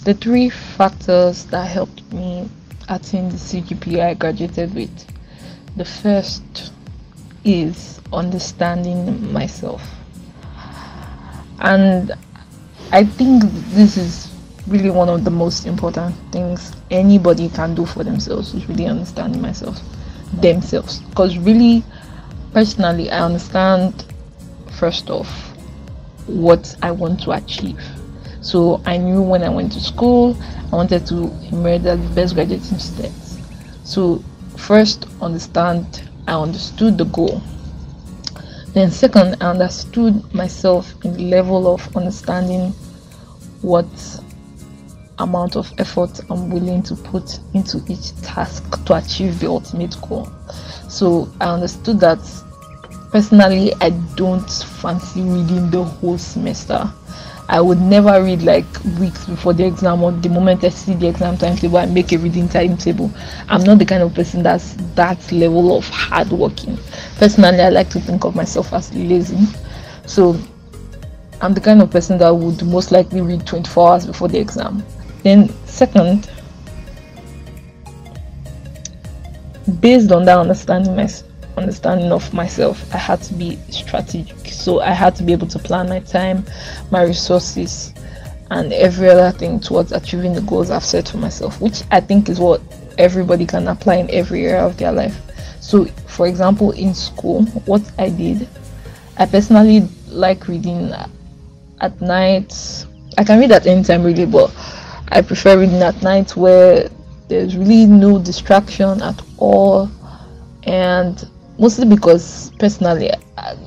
The three factors that helped me attain the CGPA I graduated with. The first is understanding myself. And I think this is really one of the most important things anybody can do for themselves, is really understanding themselves. Because really, personally, I understand first off what I want to achieve. So I knew when I went to school, I wanted to emerge as the best graduating student. So first, I understood the goal. Then second, I understood myself in the level of understanding what amount of effort I'm willing to put into each task to achieve the ultimate goal. So I understood that personally I don't fancy reading the whole semester. I would never read like weeks before the exam, or the moment I see the exam timetable I make a reading timetable. I'm not the kind of person that's that level of hardworking. Personally, I like to think of myself as lazy. So I'm the kind of person that would most likely read 24 hours before the exam. Then second, based on that understanding of myself, I had to be strategic. So I had to be able to plan my time, my resources, and every other thing towards achieving the goals I've set for myself, which I think is what everybody can apply in every area of their life. So for example, in school, what I did, I personally like reading at night. I can read at any time really, but I prefer reading at night where there's really no distraction at all. And mostly because personally,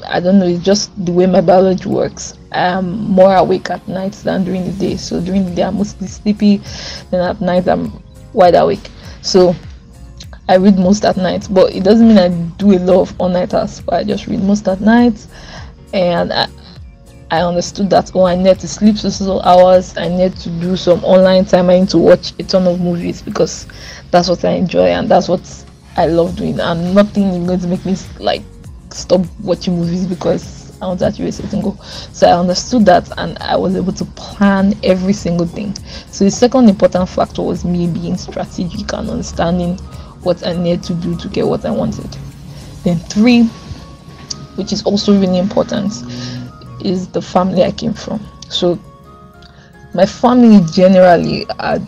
I don't know, it's just the way my biology works. I'm more awake at night than during the day. So during the day I'm mostly sleepy, then at night I'm wide awake. So I read most at night, but it doesn't mean I do a lot of all-nighters, but I just read most at night. And I understood that, I need to sleep so hours, I need to do some online time, I need to watch a ton of movies because that's what I enjoy and that's what I love doing, and nothing is going to make me like stop watching movies because I want to achieve a certain goal. So I understood that and I was able to plan every single thing. So the second important factor was me being strategic and understanding what I needed to do to get what I wanted. Then three, which is also really important, is the family I came from. So my family generally are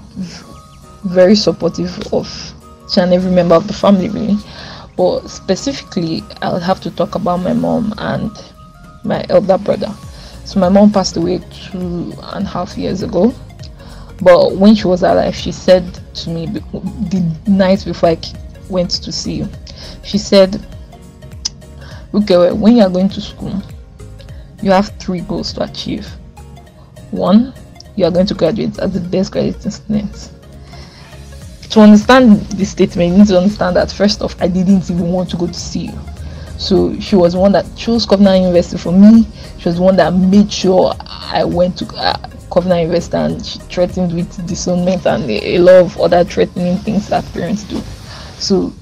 very supportive of each and every member of the family really, but specifically I would have to talk about my mom and my elder brother. So my mom passed away 2.5 years ago, but when she was alive, she said to me the night before I went to see you, she said, okay, when you are going to school, you have 3 goals to achieve. 1, you are going to graduate as the best graduating student. To understand this statement, you need to understand that first off, I didn't even want to go to see you. So she was the one that chose Covenant University for me. She was the one that made sure I went to Covenant University, and she threatened with disownment and a lot of other threatening things that parents do. So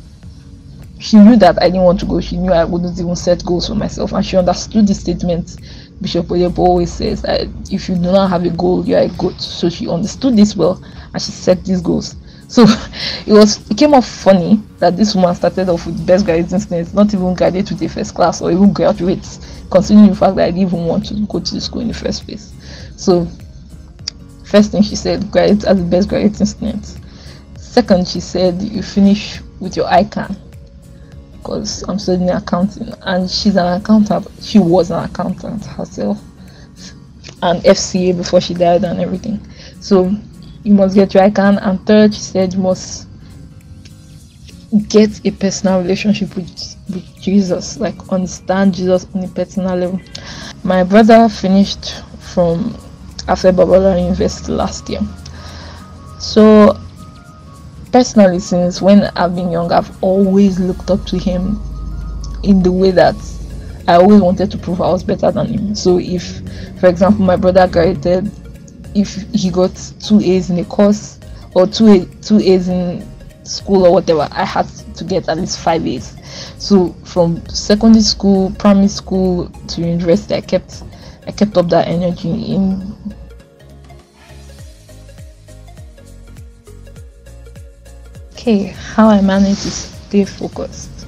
she knew that I didn't want to go. She knew I wouldn't even set goals for myself, and she understood the statement Bishop Oyepo always says that if you do not have a goal, you are a goat. So she understood this well and she set these goals. So it came off funny that this woman started off with best graduating students, not even graduate with a first class or even graduate, considering the fact that I didn't even want to go to the school in the first place. So first thing she said, graduate as the best graduating student. Second, she said you finish with your ICANN, because I'm studying accounting and she's an accountant. She was an accountant herself, and FCA before she died and everything. So you must get your ICANN. And third, she said you must get a personal relationship with Jesus, like understand Jesus on a personal level. My brother finished from Afe Babalola University last year. So personally, since when I've been young, I've always looked up to him in the way that I always wanted to prove I was better than him. So if, for example, my brother graduated, if he got 2 A's in a course or 2 A's in school or whatever, I had to get at least 5 A's. So from secondary school, primary school to university, I kept up that energy in Okay, how I manage to stay focused.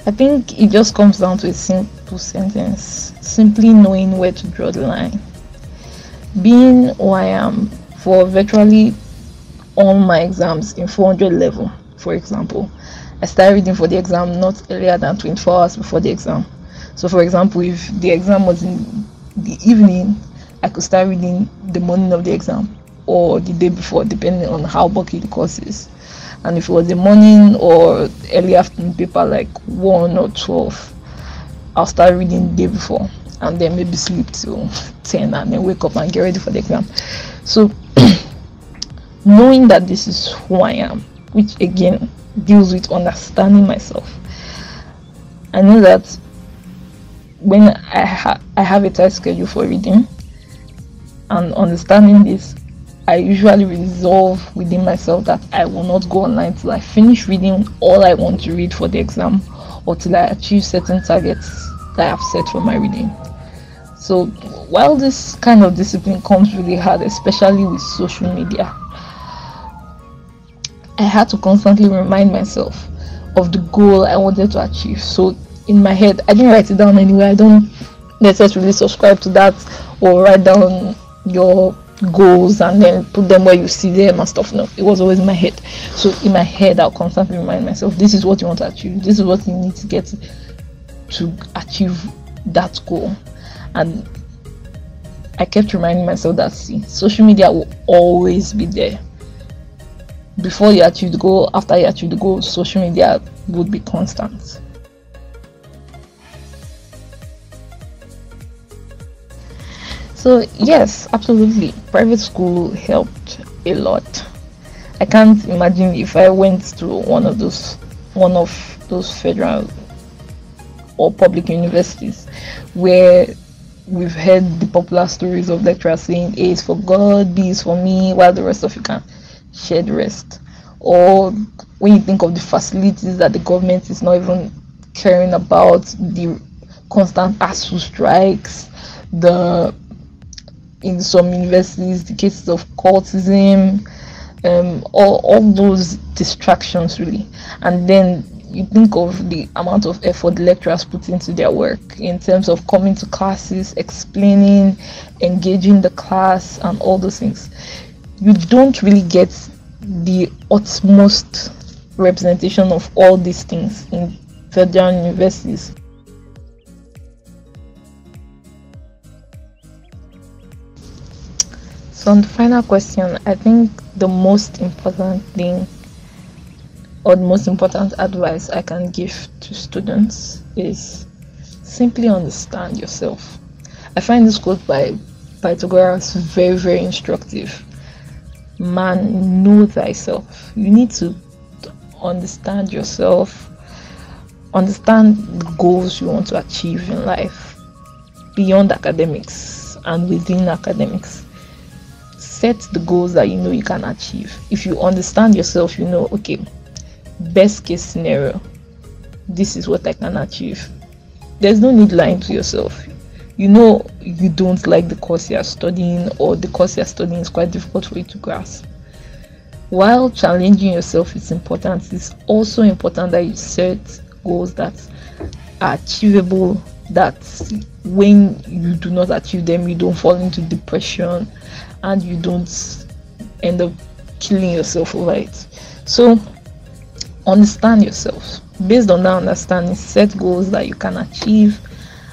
I think it just comes down to a simple sentence: simply knowing where to draw the line. Being who I am for virtually all my exams in 400 level, for example, I started reading for the exam not earlier than 24 hours before the exam. So, for example, if the exam was in the evening, I could start reading the morning of the exam or the day before, depending on how bulky the course is. And if it was the morning or early afternoon paper, like 1 or 12, I'll start reading the day before and then maybe sleep till 10 and then wake up and get ready for the exam. So, knowing that this is who I am, which again deals with understanding myself, I know that when I have a tight schedule for reading, and understanding this, I usually resolve within myself that I will not go online till I finish reading all I want to read for the exam, or till I achieve certain targets that I have set for my reading. So while this kind of discipline comes really hard, especially with social media, I had to constantly remind myself of the goal I wanted to achieve. So in my head, I didn't write it down anywhere. I don't necessarily subscribe to that or write down your goals and then put them where you see them and stuff. No, it was always in my head. So in my head, I'll constantly remind myself, this is what you want to achieve, this is what you need to get to achieve that goal. And I kept reminding myself that, see, social media will always be there. Before you achieve the goal, after you achieve the goal, social media would be constant. So yes, absolutely, private school helped a lot. I can't imagine if I went to one of those federal or public universities where we've heard the popular stories of lecturers saying A is for God, B is for me, while the rest of you can share the rest. Or when you think of the facilities that the government is not even caring about, the constant ASU strikes, in some universities, the cases of cultism, all those distractions really. And then you think of the amount of effort the lecturers put into their work in terms of coming to classes, explaining, engaging the class, and all those things. You don't really get the utmost representation of all these things in federal universities. So on the final question, I think the most important thing or the most important advice I can give to students is simply understand yourself. I find this quote by Pythagoras very, very instructive. Man, know thyself. You need to understand yourself, understand the goals you want to achieve in life beyond academics and within academics. Set the goals that you know you can achieve. If you understand yourself, you know, okay, best case scenario, this is what I can achieve. There's no need lying to yourself. You know you don't like the course you're studying, or the course you're studying is quite difficult for you to grasp. While challenging yourself is important, it's also important that you set goals that are achievable, that when you do not achieve them, you don't fall into depression and you don't end up killing yourself over it. So understand yourself. Based on that understanding, set goals that you can achieve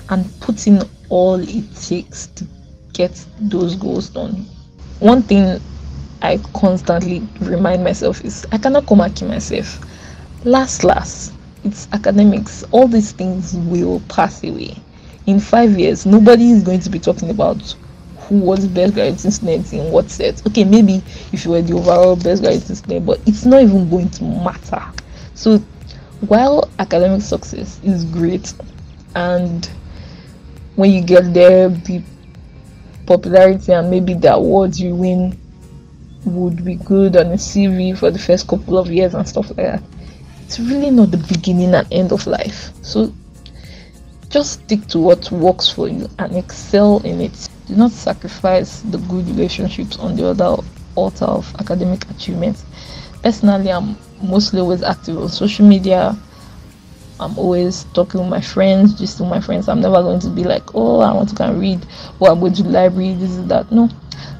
and put in all it takes to get those goals done. One thing I constantly remind myself is I cannot come and kill myself. Last, it's academics. All these things will pass away. In 5 years, nobody is going to be talking about who was best graduating student in what set. Okay, maybe if you were the overall best graduating student, but it's not even going to matter. So while academic success is great, and when you get there, the popularity and maybe the awards you win would be good on a CV for the first couple of years and stuff like that, it's really not the beginning and end of life. So just stick to what works for you and excel in it. Do not sacrifice the good relationships on the other altar of academic achievement. Personally, I'm mostly always active on social media. I'm always talking with my friends, just with my friends. I'm never going to be like, oh, I want to go and read, or I'm going to the library, this is that. No,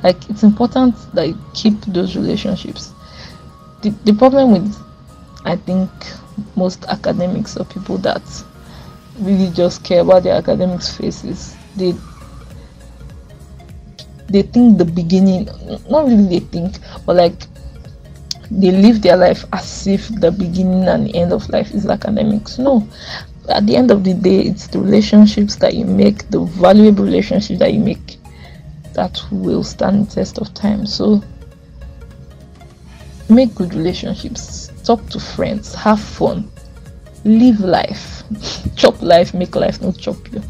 like it's important that you keep those relationships. The problem with, I think, most academics or people that really just care about their academics phases, they think the beginning, not really they think, but like they live their life as if the beginning and the end of life is academics. No, at the end of the day, it's the relationships that you make, the valuable relationships that you make, that will stand the test of time. So make good relationships, talk to friends, have fun, live life. Chop life, make life not chop you.